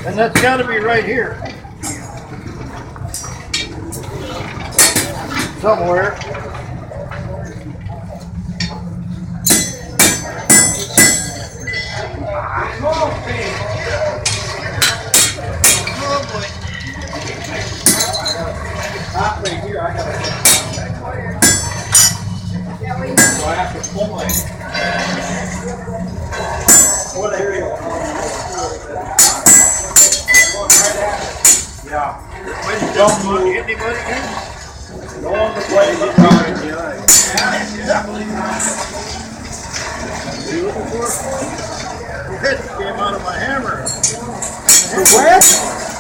And that's got to be right here. Somewhere. Halfway here, I got so I have to pull my. What area? Yeah. When don't want to hit anybody here? No one to play but Ryan. What are you looking for? Hit came out of my hammer. Where?